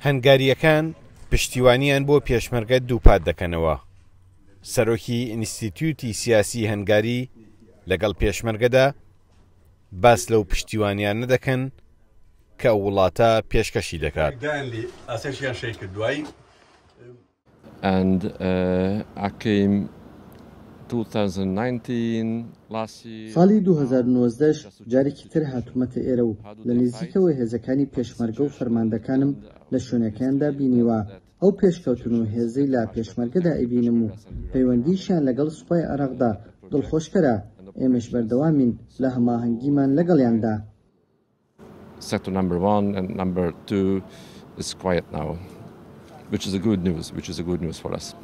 هەنگاریەکان پشتیوانیان بۆ پێشمەرگە دووپات دەکەنەوە. سەرۆکی ئینستیتیوتی سیاسی هەنگاری لەگەڵ پێشمەرگەدا باس لەو پشتیوانیانە دەکەن کە ئەو وڵاتە پێشکەشی دەکات. ساڵی 2019 جارێکی تر هاتوومەتە ئێرە و لە نزیکەوەی هێزەکانی پێشمەرگە و فەرماندەکانم لە شوێنەکەیاندا بینیوە. ئەو پێشکەوتن و هێزەی لا پێشمەرگەدا ئەبینم و پەیوەندیشیان لەگەڵ سوپای عێراقدا دڵخۆشکەرە. ئێمەش بەردەوامین لە هەماهەنگیمان لەگەڵیاندا. Sector number 1 and number 2 is quiet now, which is a good news for us.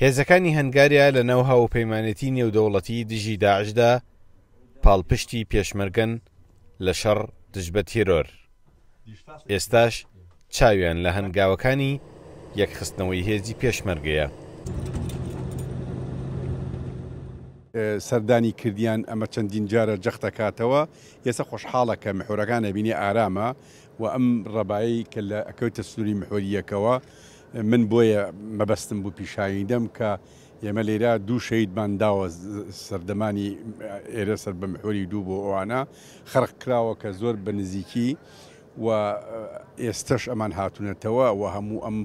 هێزەکانی هەنگاریا لە ناو هاوپەیمانێتی نێودەوڵەتی دژی داعشدا پاڵپشتی پێشمەرگەن لە شەڕ دژ بە تیرۆر. ئێستاش چاویان لە هەنگاوەکانی یەکخستنەوەی هێزی پێشمەرگەیە. سەردانی کردیان ئەمە چەندین جارە جەخت دەکاتەوە. ئێستا خۆشحاڵە کە محۆرەکانە بینی ئارامە و ئەم ڕەبایی کە لە ئەکەوتە سنووری محۆریەکەوە من بۆیە مەبەستم بوو پیشاویدەم کە ئێمە لێرە دوو شەیدمان داوە سەردەمانی ئێرە سەر بە محۆری دوو بۆ ئەوانە خەرق کراوە کە زۆر بە نزیکی و ئێستش ئەمان هاتوونەتەوە و هەموو ئەم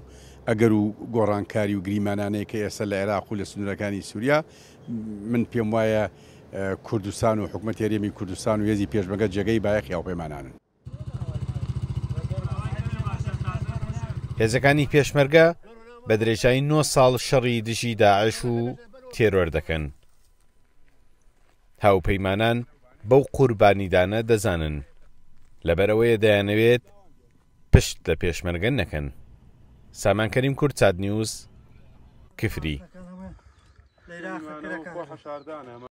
ئەگەر و گۆڕانکاری و گریمانانەیە کە ئێستا لە عێراق و لە سنوورەکانی سووریا من پێم وایە کوردستان و حکوومەت هەرێمی کوردستان و هێزی پێشمەرگە جێگەی بایەخی هاوپەیمانانن. هێزەکانی پێشمەرگە بە درێژایی 9 ساڵ شەڕی دژی داعش و تێرۆر دەکەن. هاوپەیمانان بەو قوربانیدانە دەزانن لەبەرەوەیە دەیانەوێت پشت لە پێشمەرگە نەکەن. سامانکەریم کورد چاد نیوز کفری.